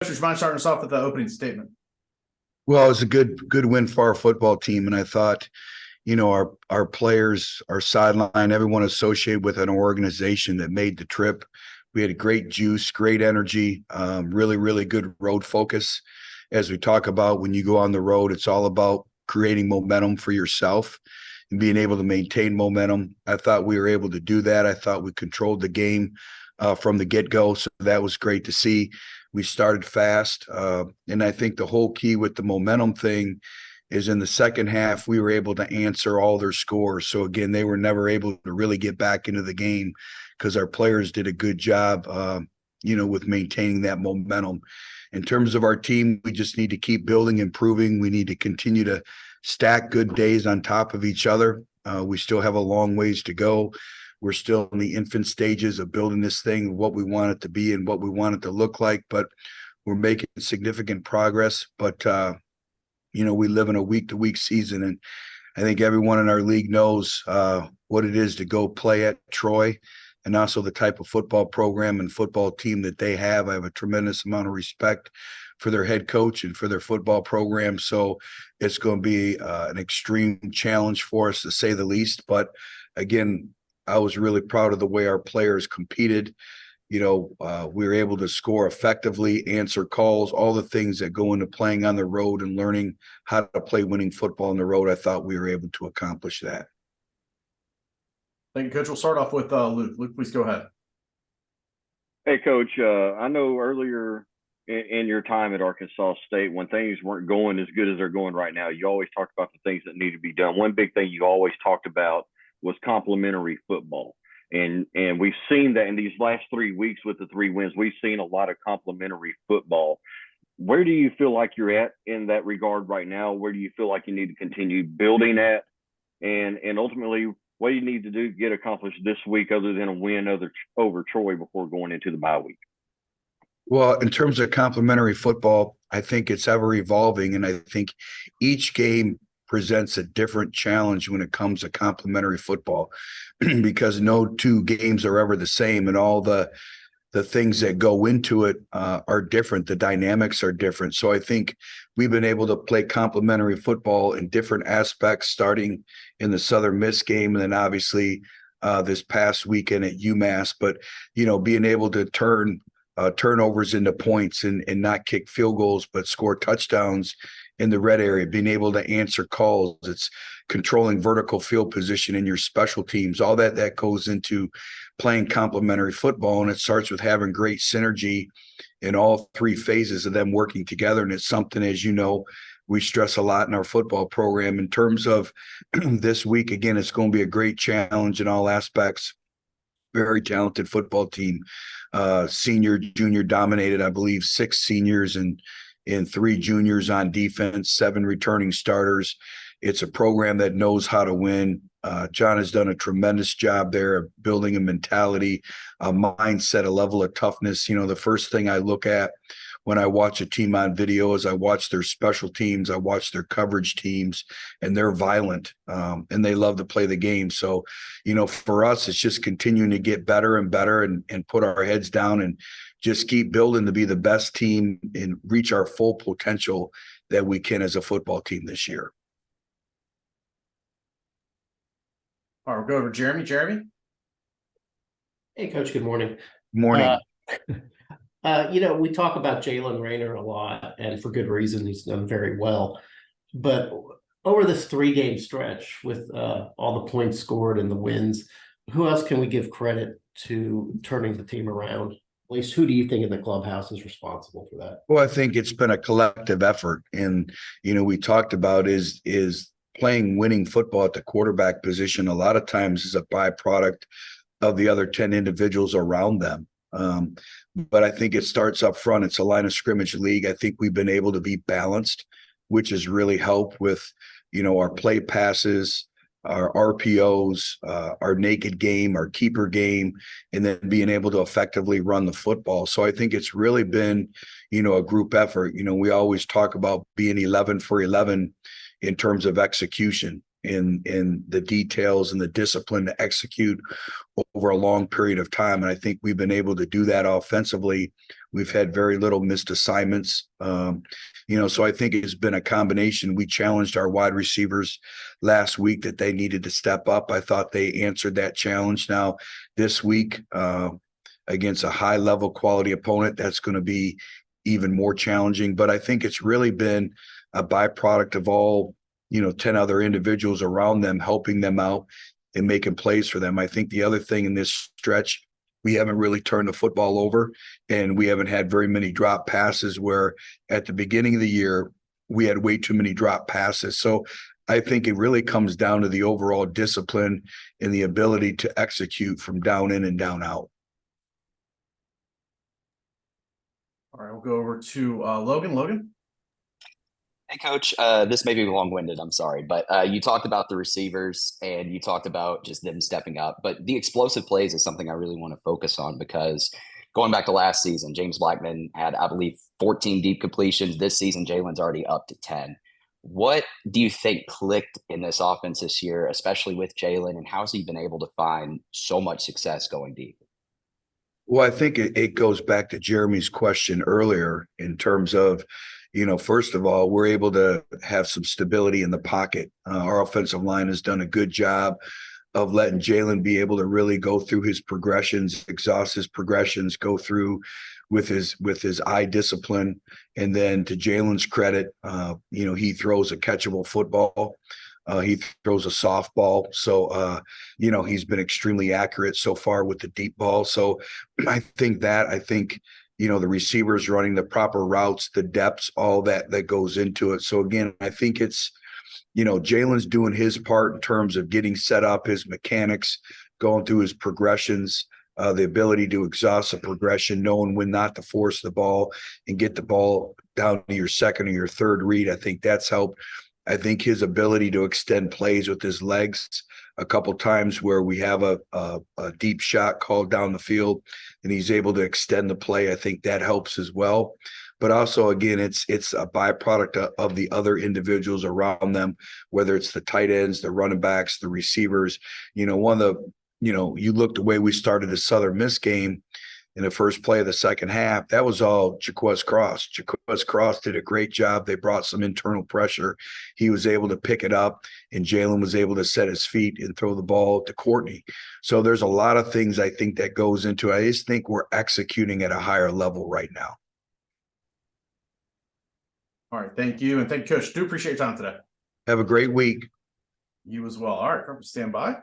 Coach, mind starting us off with the opening statement? Well, it was a good win for our football team, and I thought, our players, our sideline, everyone associated with an organization that made the trip. We had a great juice, great energy, really, really good road focus. As we talk about, when you go on the road, it's all about creating momentum for yourself and being able to maintain momentum. I thought we were able to do that. I thought we controlled the game from the get-go, so that was great to see. We started fast, and I think the whole key with the momentum thing is in the second half, we were able to answer all their scores. So again, they were never able to really get back into the game because our players did a good job, with maintaining that momentum. In terms of our team, we just need to keep building, improving. We need to continue to stack good days on top of each other. We still have a long ways to go. We're still in the infant stages of building this thing, what we want it to be and what we want it to look like, but we're making significant progress. But, we live in a week-to-week season, and I think everyone in our league knows what it is to go play at Troy and also the type of football program and football team that they have. I have a tremendous amount of respect for their head coach and for their football program. So it's going to be an extreme challenge for us, to say the least. But again, I was really proud of the way our players competed. We were able to score effectively, answer calls, all the things that go into playing on the road and learning how to play winning football on the road. I thought we were able to accomplish that. Thank you, Coach. We'll start off with Luke. Luke, please go ahead. Hey, Coach. I know earlier in your time at Arkansas State, when things weren't going as good as they're going right now, you always talked about the things that need to be done. One big thing you always talked about was complementary football. And we've seen that in these last 3 weeks with the 3 wins. We've seen a lot of complementary football. Where do you feel like you're at in that regard right now? Where do you feel like you need to continue building at? And ultimately, what do you need to do to get accomplished this week other than a win over Troy before going into the bye week? Well, in terms of complementary football, I think it's ever evolving, and I think each game presents a different challenge when it comes to complementary football because no two games are ever the same, and all the things that go into it are different. The dynamics are different. So I think we've been able to play complementary football in different aspects, starting in the Southern Miss game, and then obviously this past weekend at UMass. But, being able to turn turnovers into points and not kick field goals, but score touchdowns in the red area, being able to answer calls. It's controlling vertical field position in your special teams, all that goes into playing complementary football. And it starts with having great synergy in all 3 phases of them working together. And it's something, as you know, we stress a lot in our football program. In terms of this week, again, it's going to be a great challenge in all aspects. Very talented football team, senior, junior dominated, I believe 6 seniors and 3 juniors on defense, 7 returning starters. It's a program that knows how to win. John has done a tremendous job there of building a mentality, a mindset, a level of toughness. The first thing I look at when I watch a team on video is I watch their special teams, I watch their coverage teams, and they're violent, and they love to play the game. So, for us, it's just continuing to get better and better and put our heads down and just keep building to be the best team and reach our full potential that we can as a football team this year. All right, we'll go over to Jeremy. Jeremy? Hey, Coach. Good morning. Morning. We talk about Jalen Rayner a lot, and for good reason. He's done very well. But over this 3-game stretch with all the points scored and the wins, who else can we give credit to turning the team around? At least, who do you think in the clubhouse is responsible for that? Well, I think it's been a collective effort. And, we talked about is playing winning football at the quarterback position a lot of times is a byproduct of the other 10 individuals around them. But I think it starts up front. It's a line of scrimmage league. I think we've been able to be balanced, which has really helped with, our play passes, our RPOs, our naked game, our keeper game, and then being able to effectively run the football. So I think it's really been, a group effort. We always talk about being 11 for 11 in terms of execution. in the details and the discipline to execute over a long period of time. And I think we've been able to do that offensively. We've had very little missed assignments. So I think it's been a combination. We challenged our wide receivers last week that they needed to step up. I thought they answered that challenge. Now this week, against a high level quality opponent, that's going to be even more challenging. But I think it's really been a byproduct of all, 10 other individuals around them, helping them out and making plays for them. I think the other thing in this stretch, we haven't really turned the football over, and we haven't had very many drop passes, where at the beginning of the year, we had way too many drop passes. So I think it really comes down to the overall discipline and the ability to execute from down in and down out. All right, we'll go over to Logan. Logan? Hey, Coach. This may be long-winded. I'm sorry, but you talked about the receivers and you talked about just them stepping up. But the explosive plays is something I really want to focus on, because going back to last season, James Blackman had, I believe, 14 deep completions. This season, Jalen's already up to 10. What do you think clicked in this offense this year, especially with Jalen, and how's he been able to find so much success going deep? Well, I think it goes back to Jeremy's question earlier in terms of, first of all, we're able to have some stability in the pocket. Our offensive line has done a good job of letting Jalen be able to really go through his progressions, exhaust his progressions, go through with his eye discipline. And then to Jalen's credit, he throws a catchable football. He throws a softball. So, he's been extremely accurate so far with the deep ball. So I think, the receivers running the proper routes, the depths, all that goes into it. So again, I think it's, Jalen's doing his part in terms of getting set up, his mechanics, going through his progressions, the ability to exhaust a progression, knowing when not to force the ball and get the ball down to your second or your third read. I think that's helped. I think his ability to extend plays with his legs, a couple times where we have a deep shot called down the field and he's able to extend the play, I think that helps as well. But also, again, it's a byproduct of the other individuals around them, whether it's the tight ends, the running backs, the receivers. You look the way we started the Southern Miss game in the first play of the second half, that was all Jaquez Cross. Jaquez Cross did a great job. They brought some internal pressure. He was able to pick it up, and Jalen was able to set his feet and throw the ball to Courtney. So there's a lot of things I think that goes into it. I just think we're executing at a higher level right now. All right, thank you. And thank you, Coach. Do appreciate your time today. Have a great week. You as well. All right, stand by.